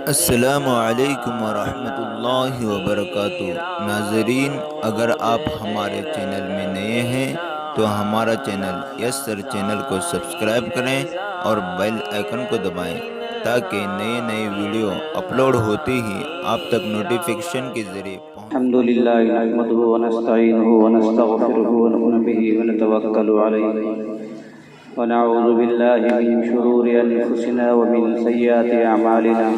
السلام علیکم ورحمۃ اللہ وبرکاتہ۔ ناظرین، اگر آپ ہمارے چینل میں نئے ہیں تو ہمارا چینل یس سر چینل کو سبسکرائب کریں اور بیل آئیکن کو دبائیں تاکہ نئے ویڈیو اپلوڈ ہوتے ہی آپ تک نوٹیفیکیشن کے ذریعے الحمد لله نحمده ونستعينه ونستغفره ونؤمن به ونتوكل عليه ونعوذ بالله من شرور أنفسنا ومن سيئات أعمالنا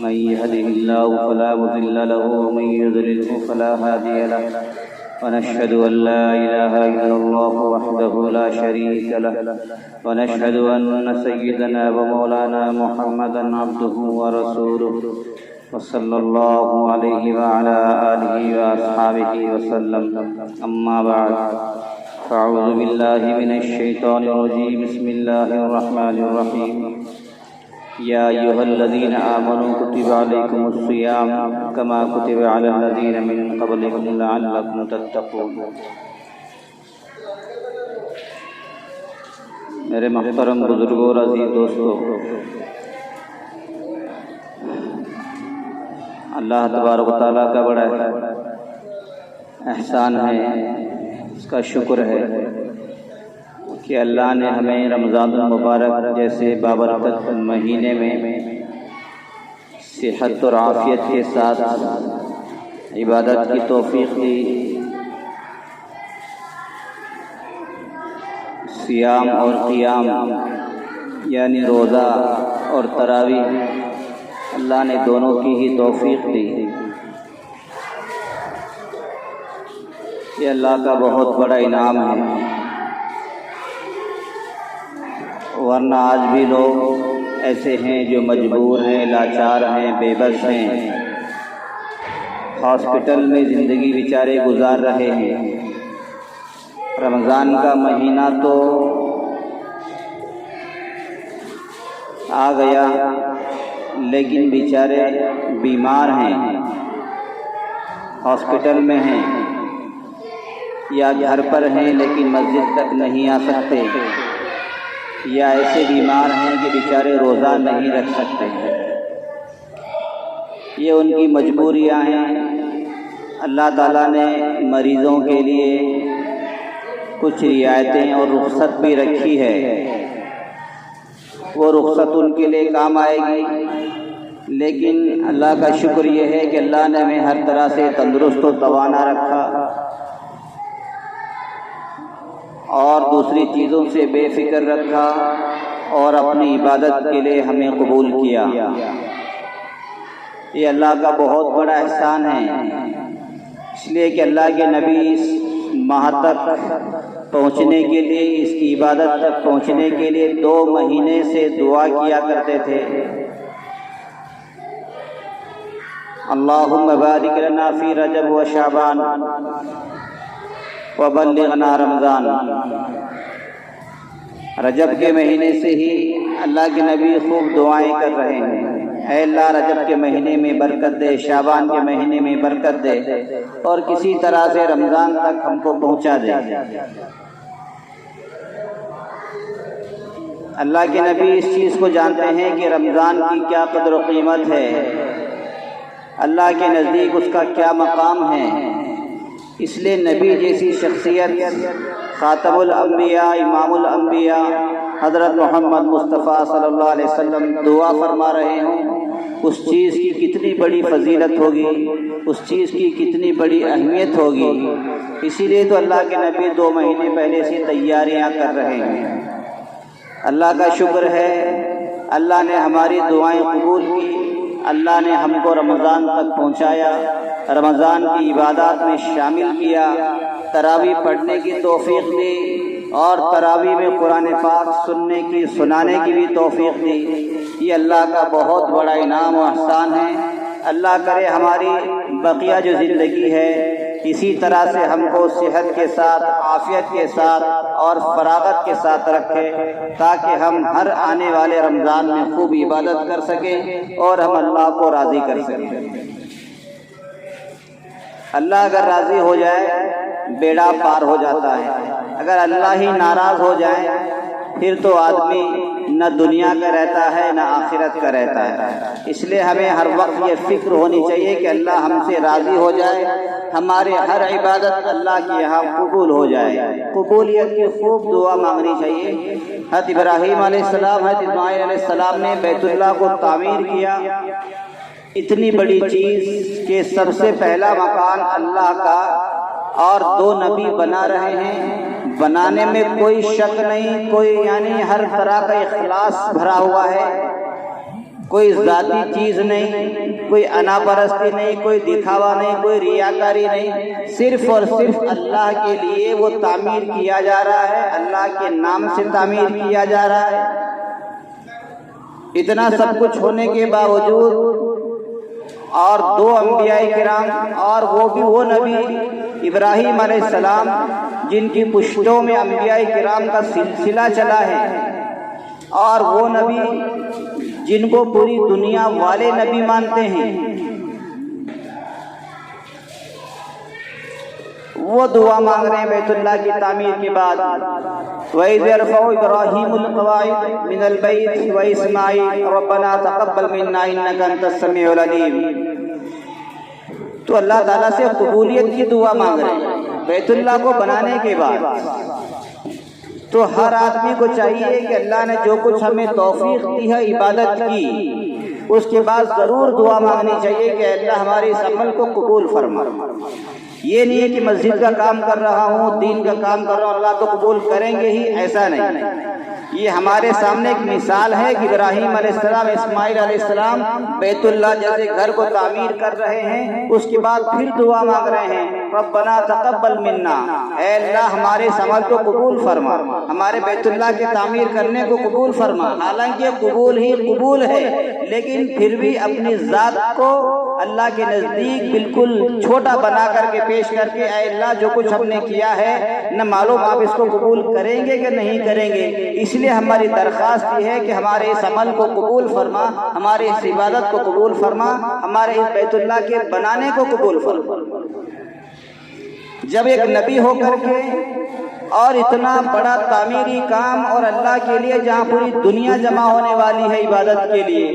من يهده الله فلا مضل له ومن يضلله فلا هادي له ونشهد أن لا إله إلا الله وحده لا شريك له ونشهد أن سيدنا ومولانا محمدا عبده ورسوله وصلى الله عليه وعلى آله وأصحابه وسلم أما بعد فأعوذ بالله من الشيطان الرجيم بسم الله الرحمن الرحيم يا أيها الذين آمنوا كتب عليكم الصيام كما كتب على الذين من قبلكم لعلكم تتقون۔ میرے محترم بزرگوں اور عزیز دوستو، اللہ تبارک و تعالیٰ کا بڑا احسان ہے، اس کا شکر ہے کہ اللہ نے ہمیں رمضان المبارک جیسے بابرکت مہینے میں صحت اور عافیت کے ساتھ عبادت کی توفیق دی۔ صیام اور قیام یعنی روزہ اور تراویح، اللہ نے دونوں کی ہی توفیق دی۔ یہ اللہ کا بہت بڑا انعام ہے، ورنہ آج بھی لوگ ایسے ہیں جو مجبور ہیں، لاچار ہیں، بے بس ہیں، ہاسپٹل میں زندگی بیچارے گزار رہے ہیں۔ رمضان کا مہینہ تو آ گیا لیکن بیچارے بیمار ہیں، ہاسپٹل میں ہیں یا گھر پر ہیں لیکن مسجد تک نہیں آ سکتے، یا ایسے بیمار ہیں کہ بیچارے روزہ نہیں رکھ سکتے۔ یہ ان کی مجبوریاں ہیں۔ اللہ تعالیٰ نے مریضوں کے لیے کچھ رعایتیں اور رخصت بھی رکھی ہے، وہ رخصت ان کے لیے کام آئے گی، لیکن اللہ کا شکر یہ ہے کہ اللہ نے ہمیں ہر طرح سے تندرست و توانا رکھا اور دوسری چیزوں سے بے فکر رکھا اور اپنی عبادت کے لیے ہمیں قبول کیا۔ یہ اللہ کا بہت بڑا احسان ہے، اس لیے کہ اللہ کے نبی اس ماہ تک پہنچنے کے لیے، اس کی عبادت تک پہنچنے کے لیے 2 مہینے سے دعا کیا کرتے تھے، اللہم بارک لنا فی رجب و شعبان وبلغنا رمضان۔ رجب کے مہینے سے ہی اللہ کے نبی خوب دعائیں کر رہے ہیں، اے اللہ رجب کے مہینے میں برکت دے، شعبان کے مہینے میں برکت دے، اور کسی طرح سے رمضان تک ہم کو پہنچا دے۔ اللہ کے نبی اس چیز کو جانتے ہیں کہ رمضان کی کیا قدر و قیمت ہے، اللہ کے نزدیک اس کا کیا مقام ہے، اس لیے نبی جیسی شخصیت، خاتم الانبیاء، امام الانبیاء حضرت محمد مصطفیٰ صلی اللہ علیہ وسلم دعا فرما رہے ہوں، اس چیز کی کتنی بڑی فضیلت ہوگی، اس چیز کی کتنی بڑی اہمیت ہوگی۔ اسی لیے تو اللہ کے نبی 2 مہینے پہلے سے تیاریاں کر رہے ہیں۔ اللہ کا شکر ہے، اللہ نے ہماری دعائیں قبول کی، اللہ نے ہم کو رمضان تک پہنچایا، رمضان کی عبادات میں شامل کیا، تراویح پڑھنے کی توفیق دی اور تراویح میں قرآن پاک سننے کی، سنانے کی بھی توفیق دی۔ یہ اللہ کا بہت بڑا انعام و احسان ہے۔ اللہ کرے ہماری بقیہ جو زندگی ہے اسی طرح سے ہم کو صحت کے ساتھ، عافیت کے ساتھ اور فراغت کے ساتھ رکھے، تاکہ ہم ہر آنے والے رمضان میں خوب عبادت کر سکیں اور ہم اللہ کو راضی کر سکیں۔ اللہ اگر راضی ہو جائے بیڑا پار ہو جاتا ہے، اگر اللہ ہی ناراض ہو جائے پھر تو آدمی نہ دنیا کا رہتا ہے نہ آخرت کا رہتا ہے۔ اس لیے ہمیں ہر وقت یہ فکر ہونی چاہیے کہ اللہ ہم سے راضی ہو جائے، ہماری ہر عبادت اللہ کے یہاں قبول ہو جائے۔ قبولیت کی خوب دعا مانگنی چاہیے۔ حضرت ابراہیم علیہ السلام، حضرت اسماعیل علیہ السلام نے بیت اللہ کو تعمیر کیا، اتنی بڑی چیز کہ سب سے پہلا مکان اللہ کا، اور 2 نبی بنا رہے ہیں، بنانے میں کوئی شک نہیں، کوئی یعنی ہر طرح کا اخلاص بھرا ہوا ہے، کوئی ذاتی چیز نہیں، کوئی انا پرستی نہیں، کوئی دکھاوا نہیں، کوئی ریاکاری نہیں، صرف اور صرف اللہ کے لیے وہ تعمیر کیا جا رہا ہے، اللہ کے نام سے تعمیر کیا جا رہا ہے۔ اتنا سب کچھ ہونے کے باوجود اور 2 انبیاء کرام، اور وہ بھی وہ نبی ابراہیم علیہ السلام جن کی پشتوں میں انبیاء کرام کا سلسلہ چلا ہے، اور وہ نبی جن کو پوری دنیا والے نبی مانتے ہیں، وہ دعا مانگ رہے ہیں بیت اللہ کی تعمیر کے بعد۔ وَإِذْ يَرْفَعُ إِبْرَاهِيمُ الْقَوَاعِدَ مِنَ الْبَيْتِ وَإِسْمَاعِيلُ رَبَّنَا تَقَبَّلْ مِنَّا إِنَّكَ أَنْتَ السَّمِيعُ الْعَلِيمُ۔ تو اللہ تعالیٰ سے قبولیت کی دعا مانگ رہے ہیں بیت اللہ کو بنانے کے بعد۔ تو ہر آدمی کو چاہیے کہ اللہ نے جو کچھ ہمیں توفیق دی ہے عبادت کی، اس کے بعد ضرور دعا مانگنی چاہیے کہ اللہ ہمارے اس عمل کو قبول فرما۔ یہ نہیں ہے کہ مسجد کا کام کر رہا ہوں، دین کا کام کر رہا ہوں، اللہ تو قبول کریں گے ہی، ایسا نہیں۔ یہ ہمارے سامنے ایک مثال ہے کہ ابراہیم علیہ السلام، اسماعیل علیہ السلام بیت اللہ جیسے گھر کو تعمیر کر رہے ہیں، اس کے بعد پھر دعا مانگ رہے ہیں ربنا تقبل منا، اے اللہ ہمارے اس عمل کو قبول فرما، ہمارے بیت اللہ کی تعمیر کرنے کو قبول فرما۔ حالانکہ قبول ہی قبول ہے، لیکن پھر بھی اپنی ذات کو اللہ کے نزدیک بالکل چھوٹا بنا کر کے پیش کر کے، اے اللہ جو کچھ ہم نے کیا ہے نہ معلوم آپ اس کو قبول کریں گے کہ نہیں کریں گے، اس لیے ہماری درخواست یہ ہے کہ ہمارے اس عمل کو قبول فرما، ہمارے اس عبادت کو قبول فرما، ہمارے اس بیت اللہ کے بنانے کو قبول فرما۔ جب ایک نبی ہو کر کے اور اتنا بڑا تعمیری کام، اور اللہ کے لیے جہاں پوری دنیا جمع ہونے والی ہے عبادت کے لیے،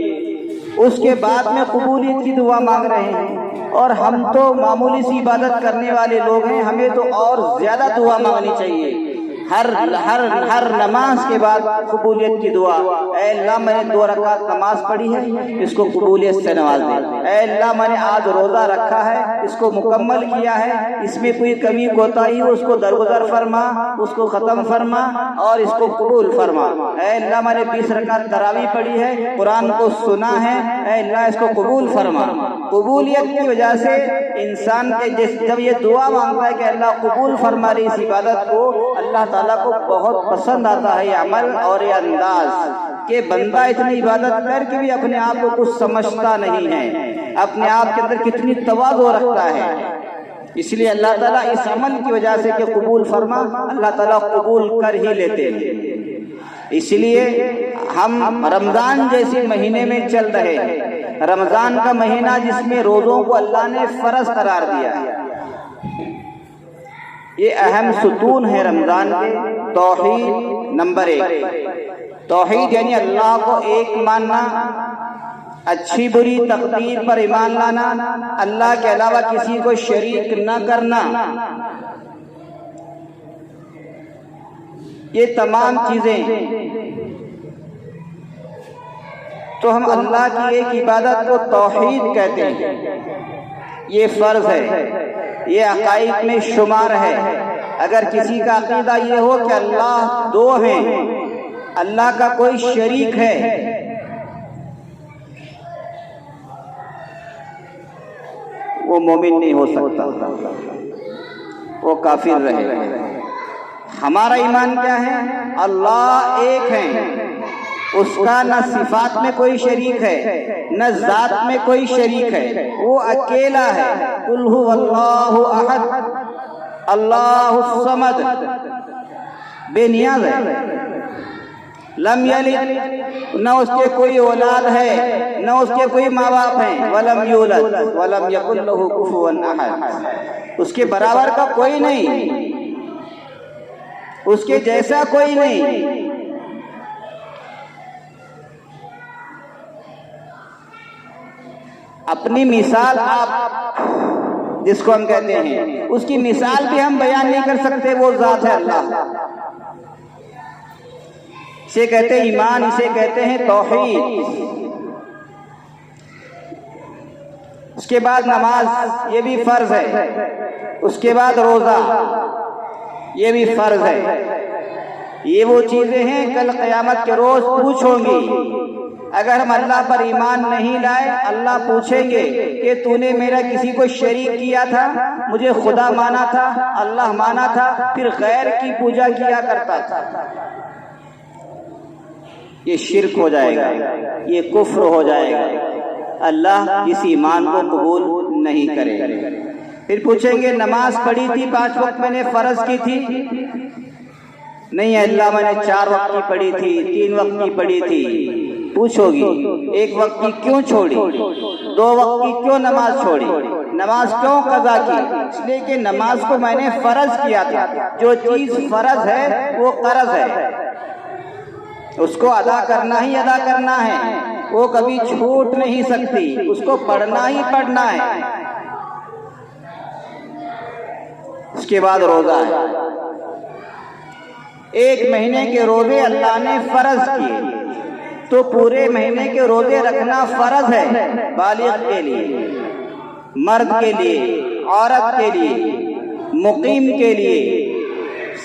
اس کے بعد میں قبولیت کی دعا مانگ رہے ہیں، اور ہم تو معمولی سی عبادت کرنے والے لوگ ہیں، ہمیں تو اور زیادہ دعا مانگنی چاہیے۔ ہر نماز کے بعد قبولیت کی دعا، اے اللہ میں نے 2 رکعت نماز پڑھی ہے، اس کو قبولیت سے نواز دے۔ اے اللہ میں نے آج روزہ رکھا ہے، اس کو مکمل کیا ہے، اس میں کوئی کمی کوتاہی ہو اس کو درگزر فرما، اس کو ختم فرما اور اس کو قبول فرما۔ اے اللہ میں نے 20 رکعت تراویح پڑھی ہے، قرآن کو سنا ہے، اے اللہ اس کو قبول فرما۔ قبولیت کی وجہ سے انسان کے جب یہ دعا مانگتا ہے کہ اللہ قبول فرما رہی اس عبادت کو، اللہ تعالیٰ کو بہت پسند آتا ہے یہ عمل اور یہ انداز کہ بندہ اتنی عبادت کر کے بھی اپنے آپ کو کچھ سمجھتا نہیں ہے، اپنے آپ کے اندر کتنی تواضع رکھتا ہے۔ اس لیے اللہ تعالیٰ اس عمل کی وجہ سے کہ قبول فرما، اللہ تعالیٰ قبول کر ہی لیتے ہیں۔ اس لیے ہم رمضان جیسے مہینے میں چل رہے ہیں، رمضان کا مہینہ جس میں روزوں کو اللہ نے فرض قرار دیا ہے، یہ اہم ستون ہے رمضان کے۔ توحید نمبر 1، توحید یعنی اللہ کو ایک ماننا، اچھی بری تقدیر پر ایمان لانا، اللہ کے علاوہ کسی کو شریک نہ کرنا، یہ تمام چیزیں تو ہم اللہ کی ایک عبادت کو توحید کہتے ہیں۔ یہ فرض ہے، یہ عقائد میں شمار ہے۔ اگر کسی کا عقیدہ یہ ہو کہ اللہ 2 ہیں، اللہ کا کوئی شریک ہے، وہ مومن نہیں ہو سکتا، وہ کافر رہے گا۔ ہمارا ایمان کیا ہے؟ اللہ ایک ہے، اس کا نہ صفات میں کوئی شریک ہے نہ ذات میں کوئی شریک ہے، وہ اکیلا ہے۔ قل هو اللہ احد اللہ الصمد، بے نیاز ہے، لم یلد، نہ اس کے کوئی اولاد ہے نہ اس کے کوئی ماں باپ ہیں، ولم یولد ولم یکن لہ کفوا احد، اس کے برابر کا کوئی نہیں، اس کے جیسا کوئی نہیں۔ اپنی مثال آپ جس کو ہم کہتے ہیں اس کی مثال بھی ہم بیان نہیں کر سکتے، وہ ذات ہے اللہ۔ اسے کہتے ہیں ایمان، اسے کہتے ہیں توحید۔ اس کے بعد نماز، یہ بھی فرض ہے۔ اس کے بعد روزہ، یہ بھی فرض ہے۔ یہ وہ چیزیں ہیں کل قیامت کے روز پوچھوں گی۔ اگر ہم اللہ پر ایمان نہیں لائے، اللہ پوچھیں گے کہ تو نے میرا کسی کو شریک کیا تھا، مجھے خدا مانا تھا، اللہ مانا تھا، پھر غیر کی پوجا کیا کرتا تھا۔ یہ شرک ہو جائے گا، یہ کفر ہو جائے گا، اللہ اس ایمان کو قبول نہیں کرے گا۔ پھر پوچھیں گے نماز پڑھی تھی 5 وقت میں نے فرض کی تھی؟ نہیں اللہ میں نے 4 وقت کی پڑھی تھی، 3 وقت کی پڑھی تھی۔ پوچھو گی 1 وقت کی کیوں چھوڑی، 2 وقت کی کیوں نماز چھوڑی، نماز کیوں قضا کی؟ اس لیے کہ نماز کو میں نے فرض کیا تھا۔ جو چیز فرض ہے وہ قرض ہے، اس کو ادا کرنا ہی ادا کرنا ہے، وہ کبھی چھوٹ نہیں سکتی، اس کو پڑھنا ہی پڑھنا ہے۔ اس کے بعد روزہ ہے۔ 1 مہینے کے روزے اللہ نے فرض کیے تو پورے مہینے کے روزے رکھنا فرض ہے، بالغ کے لیے، مرد کے لیے، عورت کے لیے، مقیم کے لیے،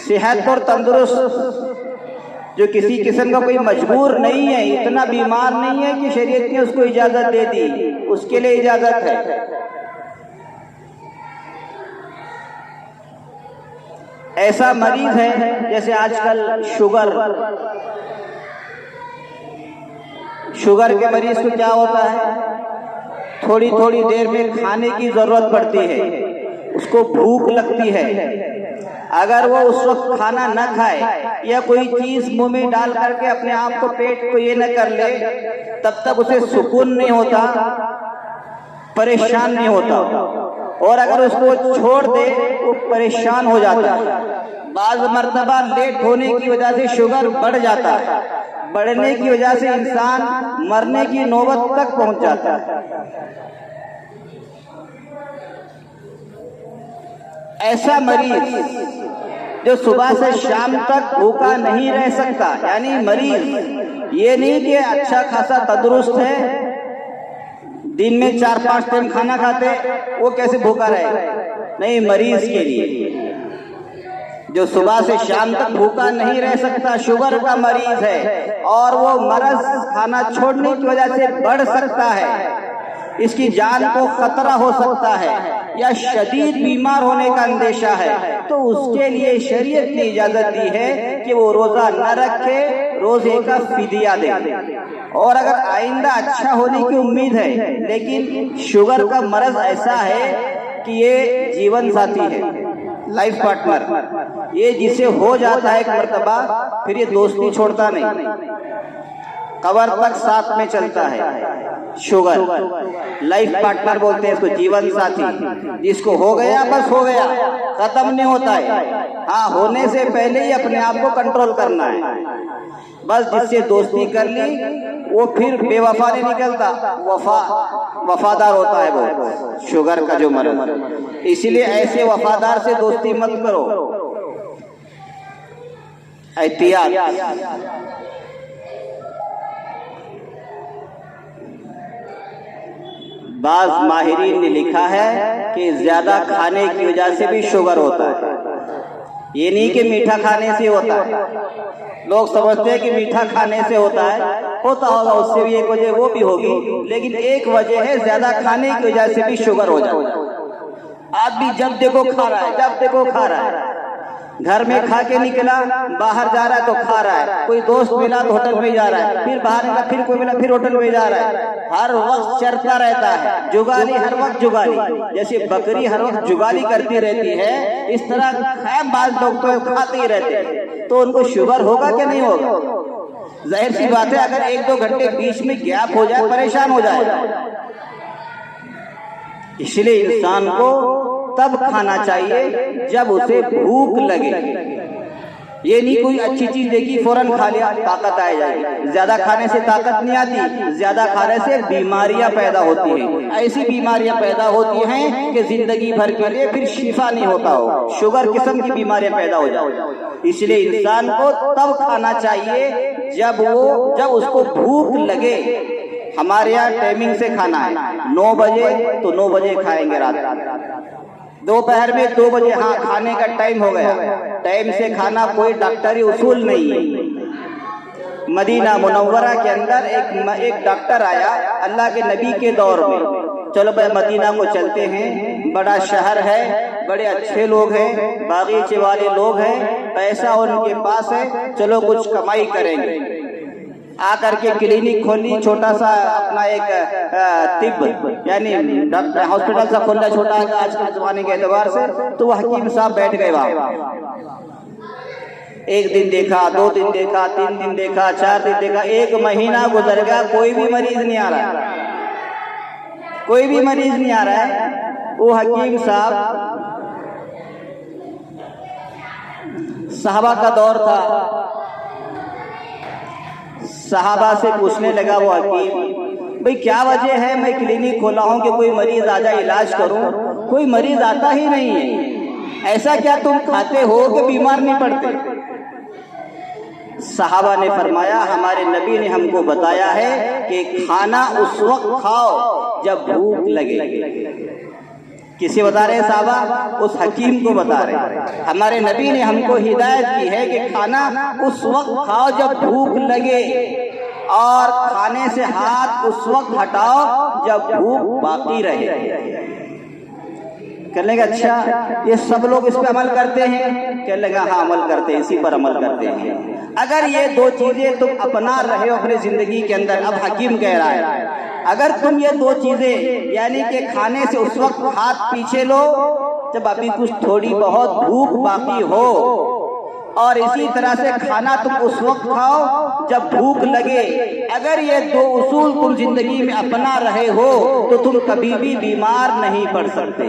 صحت اور تندرست جو کسی قسم کا کوئی مجبور نہیں ہے، اتنا بیمار نہیں ہے کہ شریعت نے اس کو اجازت دے دی، اس کے لیے اجازت ہے۔ ایسا مریض ہے جیسے آج کل شوگر کے مریض کو کیا ہوتا ہے، تھوڑی تھوڑی دیر میں کھانے کی ضرورت پڑتی ہے، اس کو بھوک لگتی ہے۔ اگر وہ اس وقت کھانا نہ کھائے یا کوئی چیز منہ میں ڈال کر کے اپنے آپ کو پیٹ کو یہ نہ کر لے، تب تک اسے سکون نہیں ہوتا، پریشان نہیں ہوتا، اور اگر اس کو چھوڑ دے وہ پریشان ہو جاتا ہے۔ بعض مرتبہ لیٹ ہونے کی وجہ سے شوگر بڑھ جاتا ہے، بڑھنے کی وجہ سے انسان مرنے کی نوبت تک پہنچ جاتا ہے۔ ایسا مریض جو صبح سے شام تک بھوکا نہیں رہ سکتا، یعنی مریض یہ نہیں کہ اچھا خاصا تندرست ہے، دن میں 4-5 ٹائم کھانا کھاتے، وہ کیسے بھوکا رہے؟ نہیں، مریض کے لیے جو صبح سے شام تک بھوکا نہیں رہ سکتا، شوگر کا مریض ہے اور وہ مرض کھانا چھوڑنے کی وجہ سے بڑھ سکتا ہے، اس کی جان کو خطرہ ہو سکتا ہے یا شدید بیمار ہونے کا اندیشہ ہے، تو اس کے لیے شریعت نے اجازت دی ہے کہ وہ روزہ نہ رکھے، روزے کا فدیہ دے۔ اور اگر آئندہ اچھا ہونے کی امید ہے لیکن شوگر کا مرض ایسا ہے کہ یہ جیون ساتھی ہے، لائف پارٹنر، یہ جسے ہو جاتا ہے ایک مرتبہ پھر یہ دوستی چھوڑتا نہیں، قبر تک ساتھ میں چلتا ہے۔ شوگر لائف پارٹنر بولتے ہیں اس کو، جیون ساتھی، جس کو ہو گیا بس ہو گیا، ختم نہیں ہوتا ہے، ہاں ہونے سے پہلے ہی اپنے آپ کو کنٹرول کرنا ہے۔ بس جس سے دوستی کر لی وہ پھر بے وفا نہیں نکلتا، وفادار ہوتا ہے وہ شوگر کا جو مرض۔ اسی لیے ایسے وفادار سے دوستی مت کرو، احتیاط۔ بعض ماہرین نے لکھا ہے کہ زیادہ کھانے کی وجہ سے بھی شوگر ہوتا ہے، یہ نہیں کہ میٹھا کھانے سے ہوتا ہے۔ لوگ سمجھتے ہیں کہ میٹھا کھانے سے ہوتا ہے، ہوتا ہوگا، اس سے بھی ایک وجہ وہ بھی ہوگی، لیکن ایک وجہ ہے زیادہ کھانے کی وجہ سے بھی شوگر ہو جاتا ہے۔ آدمی جب دیکھو کھا رہا ہے، جب دیکھو کھا رہا ہے، گھر میں کھا کے نکلا، باہر جا رہا ہے تو کھا رہا ہے، کوئی دوست ملا تو ہوٹل میں جا رہا ہے، پھر باہر نکلا، پھر کوئی ملا، پھر ہوٹل میں جا رہا ہے، ہر وقت چرتا رہتا ہے، جگالی ہر وقت جگالی، جیسے بکری ہر وقت جگالی کرتی رہتی ہے، اس طرح بعض لوگ تو کھاتے ہی رہتے ہیں، تو ان کو شوگر ہوگا کہ نہیں ہوگا؟ ظاہر سی بات ہے، اگر 1-2 گھنٹے بیچ میں گیپ ہو جائے پریشان ہو جائے۔ اس لیے انسان کو تب کھانا چاہیے جب اسے بھوک لگے، یہ نہیں کوئی اچھی چیز دیکھی فوراً کھا لیا طاقت آ جائے گی. زیادہ کھانے سے طاقت نہیں آتی، زیادہ کھانے سے بیماریاں پیدا ہوتی ہیں. ایسی بیماریاں پیدا ہوتی ہیں کہ زندگی بھر کے لیے پھر شفا نہیں ہوتا ہو. شوگر قسم کی بیماریاں پیدا ہو جائیں. اس لیے انسان کو تب کھانا چاہیے جب اس کو بھوک لگے. ہمارے یہاں ٹائمنگ سے کھانا ہے 9 بجے تو 9 بجے کھائیں گے رات. دوپہر میں 2 بجے ہاں کھانے کا ٹائم ہو گیا. ٹائم سے کھانا کوئی ڈاکٹری اصول نہیں ہے. مدینہ منورہ کے اندر ایک ڈاکٹر آیا اللہ کے نبی کے دور میں. چلو بھائی مدینہ کو چلتے ہیں، بڑا شہر ہے، بڑے اچھے لوگ ہیں، باغیچے والے لوگ ہیں، پیسہ ان کے پاس ہے، چلو کچھ کمائی کریں گے. آ کر کے کلینک کھولی، چھوٹا سا اپنا ایک طب یعنی ہاسپٹل سا کھولا چھوٹا آج کے زمانے کے اعتبار سے. تو وہ حکیم صاحب بیٹھ گئے وہاں. 1 دن دیکھا، 2 دن دیکھا، 3 دن دیکھا، 4 دن دیکھا، 1 مہینہ گزر گیا، کوئی بھی مریض نہیں آ رہا ہے. کوئی بھی مریض نہیں آ رہا ہے. وہ حکیم صاحب، صحابہ کا دور تھا، صحابہ سے پوچھنے لگا وہ حکیم، بھئی کیا وجہ ہے میں کلینک کھولا ہوں کہ کوئی مریض آ جائے علاج کروں، کوئی مریض آتا ہی نہیں ہے، ایسا کیا تم کھاتے ہو کہ بیمار نہیں پڑتے؟ صحابہ نے فرمایا ہمارے نبی نے ہم کو بتایا ہے کہ کھانا اس وقت کھاؤ جب بھوک لگے. کسے بتا رہے صحابہ؟ اس حکیم کو بتا رہے. ہمارے نبی نے ہم کو ہدایت کی ہے کہ کھانا اس وقت کھاؤ جب بھوک لگے، اور کھانے سے ہاتھ اس وقت ہٹاؤ جب بھوک باقی رہے. کہنے لگا اچھا یہ سب لوگ اس پہ عمل کرتے ہیں؟ کہنے لگا ہاں عمل کرتے ہیں، اسی پر عمل کرتے ہیں. اگر یہ 2 چیزیں تم اپنا رہے ہو اپنی زندگی کے اندر، اب حکیم کہہ رہا ہے اگر تم یہ 2 چیزیں یعنی کہ کھانے سے اس وقت ہاتھ پیچھے لو جب ابھی کچھ تھوڑی بہت بھوک باقی ہو، اور اسی طرح سے کھانا تم اس وقت کھاؤ جب بھوک لگے، اگر یہ 2 اصول تم زندگی میں اپنا رہے ہو تو تم کبھی بھی بیمار نہیں پڑ سکتے.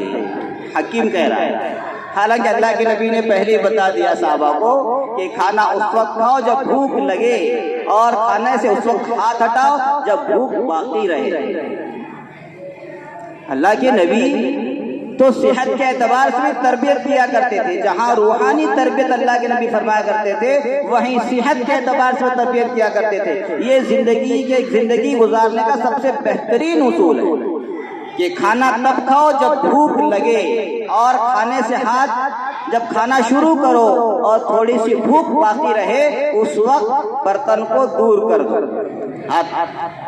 حکیم کہہ رہا ہے. حالانکہ اللہ کے نبی نے پہلے ہی بتا دیا صحابہ کو کہ کھانا اس وقت کھاؤ جب بھوک لگے، اور کھانے سے اس وقت ہاتھ ہٹاؤ جب بھوک باقی رہے. اللہ کے نبی تو صحت کے اعتبار سے تربیت کیا کرتے تھے. جہاں روحانی تربیت اللہ کے نبی فرمایا کرتے تھے، وہیں صحت کے اعتبار سے تربیت کیا کرتے تھے. یہ زندگی گزارنے کا سب سے بہترین اصول ہے کہ کھانا تب کھاؤ جب بھوک لگے، اور کھانے سے ہاتھ جب کھانا شروع کرو اور تھوڑی سی بھوک باقی رہے اس وقت برتن کو دور کر دو، ہاتھ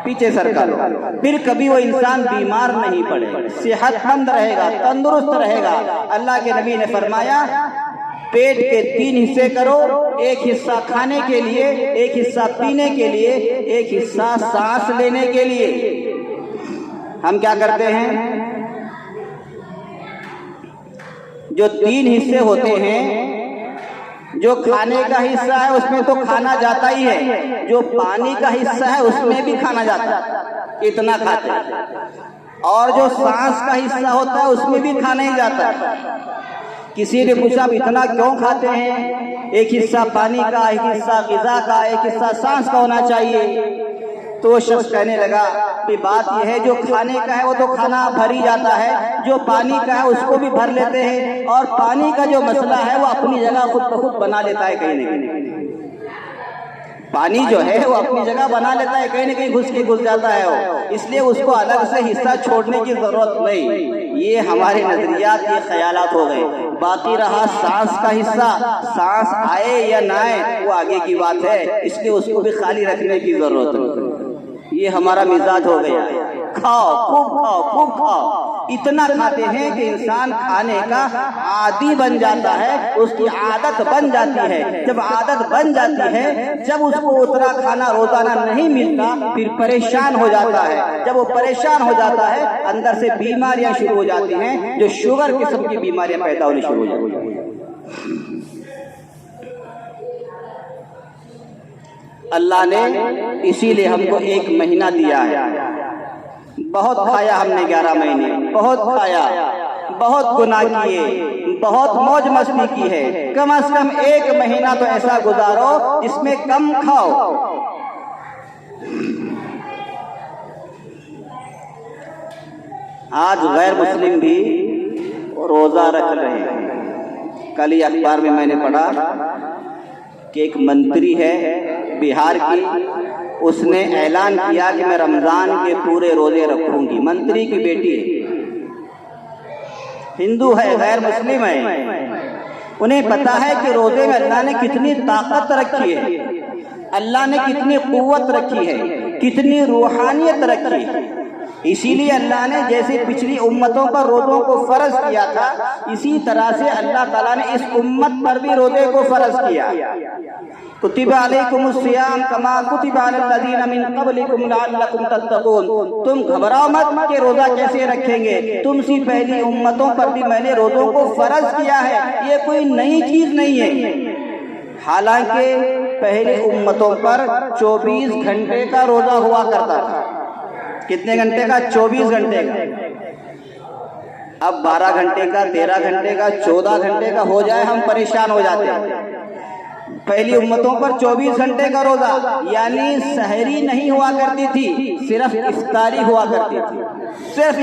پیچھے سرکا دو. پھر کبھی وہ انسان بیمار نہیں پڑے، صحت مند رہے گا، تندرست رہے گا. اللہ کے نبی نے فرمایا پیٹ کے 3 حصے کرو، 1 حصہ کھانے کے لیے، 1 حصہ پینے کے لیے، 1 حصہ سانس لینے کے لیے. ہم کیا کرتے ہیں؟ جو 3 حصے ہوتے ہیں، جو کھانے کا حصہ ہے اس میں تو کھانا جاتا ہی ہے، جو پانی کا حصہ ہے اس میں بھی کھانا جاتا ہے، اتنا کھاتے ہیں. اور جو سانس کا حصہ ہوتا ہے اس میں بھی کھانا ہی جاتا ہے. کسی نے پوچھا اب اتنا کیوں کھاتے ہیں؟ 1 حصہ پانی کا، 1 حصہ غذا کا، 1 حصہ سانس کا ہونا چاہیے. تو وہ شخص کہنے لگا کہ بات یہ ہے جو کھانے کا ہے وہ تو کھانا بھر ہی جاتا ہے، جو پانی کا ہے اس کو بھی بھر لیتے ہیں، اور پانی کا جو مسئلہ ہے وہ اپنی جگہ خود بخود بنا لیتا ہے. کہیں نہ کہیں پانی جو ہے وہ اپنی جگہ بنا لیتا ہے، کہیں نہ کہیں گھس جاتا ہے وہ، اس لیے اس کو الگ سے حصہ چھوڑنے کی ضرورت نہیں. یہ ہمارے نظریات، یہ خیالات ہو گئے. باقی رہا سانس کا حصہ، سانس آئے یا نہ آئے وہ آگے کی بات ہے، اس لیے اس کو بھی خالی رکھنے کی ضرورت ہے. یہ ہمارا مزاج ہو گیا. کھاؤ، خوب کھاؤ. اتنا کھاتے ہیں کہ انسان کھانے کا عادی بن جاتا ہے، اس کی عادت بن جاتی ہے. جب عادت بن جاتی ہے، جب اس کو اتنا کھانا روزانہ نہیں ملتا پھر پریشان ہو جاتا ہے. جب وہ پریشان ہو جاتا ہے اندر سے بیماریاں شروع ہو جاتی ہیں، جو شوگر قسم کی بیماریاں پیدا ہونی شروع ہو جاتی ہیں. اللہ نے اسی لیے ہم کو 1 مہینہ دیا ہے. بہت کھایا ہم نے 11 مہینے، بہت کھایا، بہت گناہ کیے، بہت موج مستی کی ہے، کم از کم 1 مہینہ تو ایسا گزارو جس میں کم کھاؤ۔ آج غیر مسلم بھی روزہ رکھ رہے ہیں۔ کل ہی اخبار میں نے پڑھا کہ ایک منتری ہے بہار کی، اس نے اعلان کیا کہ میں رمضان کے پورے روزے رکھوں گی۔ منتری کی بیٹی ہے، ہندو ہے، غیر مسلم ہے، انہیں پتا ہے کہ روزے میں اللہ نے کتنی طاقت رکھی ہے، اللہ نے کتنی قوت رکھی ہے، کتنی روحانیت رکھی ہے۔ اسی لیے اللہ نے جیسے پچھلی امتوں پر روزوں کو فرض کیا تھا، اسی طرح سے اللہ تعالیٰ نے اس امت پر بھی روزے کو فرض کیا۔ کتب علیکم الصیام کما کتب علی الذین من قبلکم لعلکم تتقون۔ تم گھبراؤ مت کہ روزہ کیسے رکھیں گے، تم سی پہلی امتوں پر بھی میں نے روزوں کو فرض کیا ہے، یہ کوئی نئی چیز نہیں ہے۔ حالانکہ پہلے امتوں پر 24 گھنٹے کا روزہ ہوا کرتا تھا۔ کتنے گھنٹے کا؟ 24 گھنٹے کا۔ اب 12 گھنٹے کا، 13 گھنٹے کا، 14 گھنٹے کا ہو جائے ہم پریشان ہو جاتے ہیں۔ پہلی امتوں پر 24 گھنٹے کا روزہ، یعنی سحری نہیں ہوا کرتی تھی، صرف افطاری ہوا کرتی تھی، صرف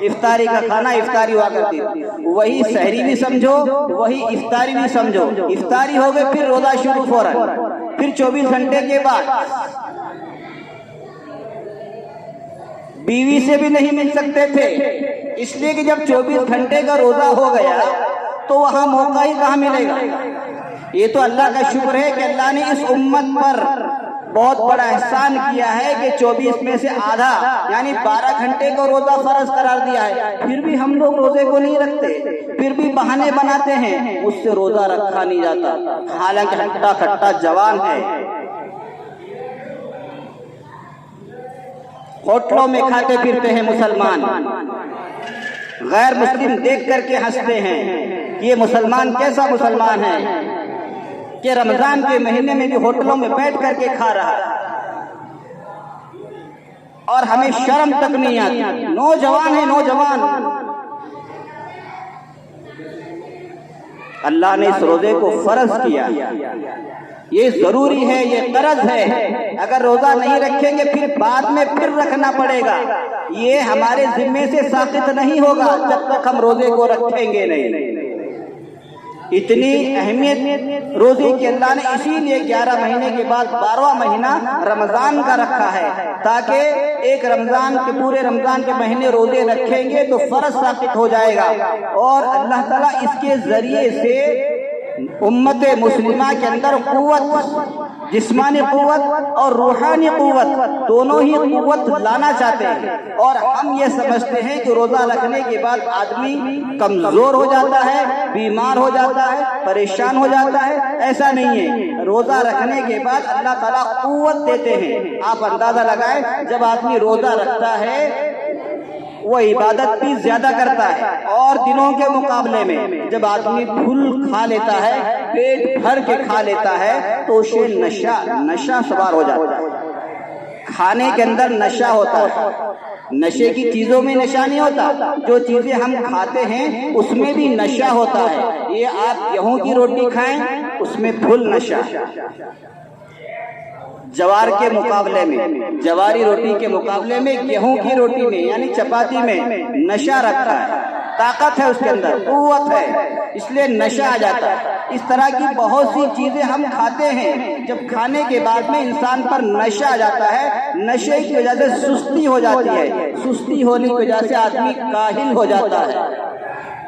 افطاری کا کھانا افطاری ہوا کرتی تھی۔ وہی سحری بھی سمجھو، وہی افطاری بھی سمجھو۔ افطاری ہو گئے پھر روزہ شروع فوراً، پھر 24 گھنٹے کے بعد بیوی سے بھی نہیں مل سکتے تھے، اس لیے کہ جب 24 گھنٹے کا روزہ ہو گیا تو وہاں موقع ہی کہاں ملے گا۔ یہ تو اللہ کا شکر ہے کہ اللہ نے اس امت پر بہت بڑا احسان کیا ہے کہ 24 میں سے آدھا یعنی 12 گھنٹے کو روزہ فرض قرار دیا ہے۔ پھر بھی ہم لوگ روزے کو نہیں رکھتے، پھر بھی بہانے بناتے ہیں، اس سے روزہ رکھا نہیں جاتا، حالانکہ ہٹا کھٹا جوان ہے۔ ہوٹلوں میں کھاتے پھرتے ہیں مسلمان، غیر مسلم دیکھ کر کے ہنستے ہیں کہ یہ مسلمان کیسا مسلمان ہے کہ رمضان کے مہینے میں بھی ہوٹلوں میں بیٹھ کر کے کھا رہا ہے، اور ہمیں شرم تک نہیں آتی۔ نوجوان ہے، نوجوان۔ اللہ نے اس روزے کو فرض کیا، یہ ضروری ہے، یہ قرض ہے۔ اگر روزہ نہیں رکھیں گے پھر بعد میں پھر رکھنا پڑے گا، یہ ہمارے ذمے سے ساقط نہیں ہوگا جب تک ہم روزے کو رکھیں گے نہیں۔ اتنی اہمیت روزے کی اللہ نے اسی لیے 11 مہینے کے بعد 12واں مہینہ رمضان کا رکھا ہے، تاکہ ایک رمضان کے پورے رمضان کے مہینے روزے رکھیں گے تو فرض ثابت ہو جائے گا، اور اللہ تعالیٰ اس کے ذریعے سے امت مسلمہ کے اندر قوت، جسمانی قوت اور روحانی قوت، دونوں ہی قوت لانا چاہتے ہیں۔ اور ہم یہ سمجھتے ہیں کہ روزہ رکھنے کے بعد آدمی کمزور ہو جاتا ہے، بیمار ہو جاتا ہے، پریشان ہو جاتا ہے، ایسا نہیں ہے۔ روزہ رکھنے کے بعد اللہ تعالیٰ قوت دیتے ہیں۔ آپ اندازہ لگائیں، جب آدمی روزہ رکھتا ہے وہ عبادت بھی زیادہ کرتا ہے، اور دنوں کے مقابلے میں جب آدمی پھل کھا لیتا ہے، پیٹ بھر کے کھا لیتا ہے تو اسے نشہ سوار ہو جاتا ہے۔ کھانے کے اندر نشہ ہوتا ہے، نشے کی چیزوں میں نشہ نہیں ہوتا، جو چیزیں ہم کھاتے ہیں اس میں بھی نشہ ہوتا ہے۔ یہ آپ گیہوں کی روٹی کھائیں، اس میں پھل نشہ، جوار کے مقابلے میں، جواری روٹی کے مقابلے میں گیہوں کی روٹی میں یعنی چپاتی میں نشہ رکھا ہے، طاقت ہے اس کے اندر، قوت ہے، اس لیے نشہ آ جاتا ہے۔ اس طرح کی بہت سی چیزیں ہم کھاتے ہیں، جب کھانے کے بعد میں انسان پر نشہ آ جاتا ہے، نشے کی وجہ سے سستی ہو جاتی ہے، سستی ہونے کی وجہ سے آدمی کاہل ہو جاتا ہے،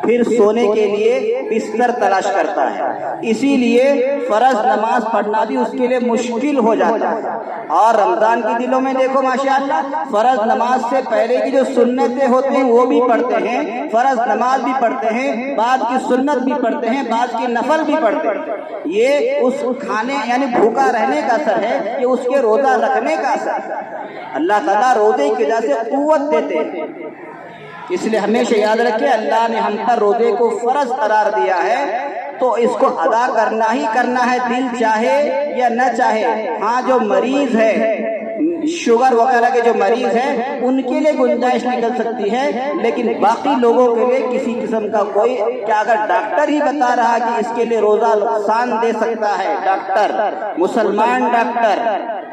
پھر سونے کے لیے بستر تلاش کرتا ہے۔ اسی لیے فرض نماز پڑھنا بھی اس کے لیے مشکل ہو جاتا ہے۔ اور رمضان کے دنوں میں دیکھو ماشاءاللہ، فرض نماز سے پہلے کی جو سنتیں ہوتے ہیں وہ بھی پڑھتے ہیں، فرض نماز بھی پڑھتے ہیں، بعد کی سنت بھی پڑھتے ہیں، بعد کی نفل بھی پڑھتے ہیں۔ یہ اس کھانے یعنی بھوکا رہنے کا اثر ہے، یہ اس کے روزہ رکھنے کا اثر ہے۔ اللہ تعالیٰ روزے کی وجہ سے قوت دیتے ہیں۔ اس لیے ہمیشہ یاد رکھیں، اللہ نے ہم پر روزے کو فرض قرار دیا ہے تو اس کو ادا کرنا ہی کرنا ہے، دل چاہے یا نہ چاہے۔ ہاں جو مریض ہے، شوگر وغیرہ کے جو مریض ہیں ان کے لیے گنجائش نکل سکتی ہے، لیکن باقی لوگوں کے لیے کسی قسم کا کوئی، کیا اگر ڈاکٹر ہی بتا رہا کہ اس کے لیے روزہ نقصان دے سکتا ہے، ڈاکٹر، مسلمان ڈاکٹر،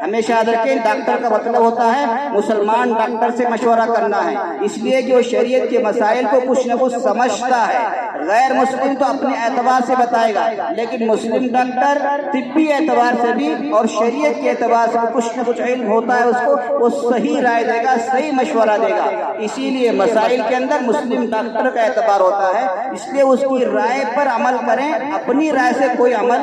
ہمیشہ یاد رکھیں ڈاکٹر کا مطلب ہوتا ہے مسلمان ڈاکٹر سے مشورہ کرنا ہے، اس لیے کہ وہ شریعت کے مسائل کو کچھ نہ کچھ سمجھتا ہے۔ غیر مسلم تو اپنے اعتبار سے بتائے گا، لیکن مسلم ڈاکٹر طبی اعتبار سے بھی اور شریعت کے اعتبار سے کچھ نہ کچھ علم ہوتا ہے، اس کو وہ صحیح رائے دے گا، صحیح مشورہ دے گا۔ اسی لیے مسائل کے اندر مسلم ڈاکٹر کا اعتبار ہوتا ہے، اس لیے اس کی رائے پر عمل کریں، اپنی رائے سے کوئی عمل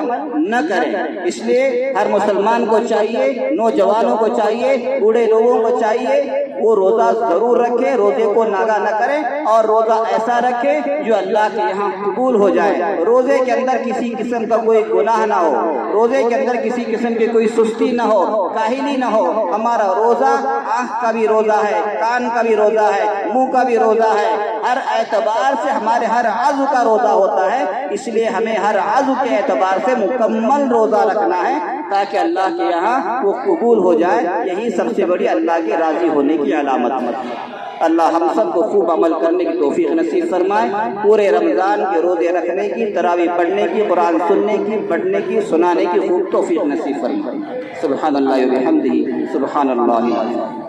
نہ کریں۔ اس لیے ہر مسلمان کو چاہیے، نوجوانوں کو چاہیے، بوڑھے لوگوں کو چاہیے وہ روزہ ضرور رکھے، روزے کو ناغہ نہ کرے اور روزہ ایسا رکھے جو اللہ کے یہاں قبول ہو جائے۔ روزے کے اندر کسی قسم کا کوئی گناہ نہ ہو، روزے کے اندر کسی قسم کی کوئی سستی نہ ہو، کاہلی نہ ہو۔ ہمارا روزہ آنکھ کا بھی روزہ ہے، کان کا بھی روزہ ہے، منہ کا بھی روزہ ہے، ہر اعتبار سے ہمارے ہر عضو کا روزہ ہوتا ہے، اس لیے ہمیں ہر عضو کے اعتبار سے مکمل روزہ رکھنا ہے تاکہ اللہ کے یہاں وہ قبول ہو جائے۔ یہی سب سے بڑی اللہ کے راضی ہونے کی علامت ہے۔ اللہ ہم سب کو خوب عمل کرنے کی توفیق نصیب فرمائے، پورے رمضان کے روزے رکھنے کی، تراویح پڑھنے کی، قرآن سننے کی، پڑھنے کی، سنانے کی خوب توفیق نصیب فرمائے۔ سبحان اللہ و بحمدہ، سبحان اللہ العظیم۔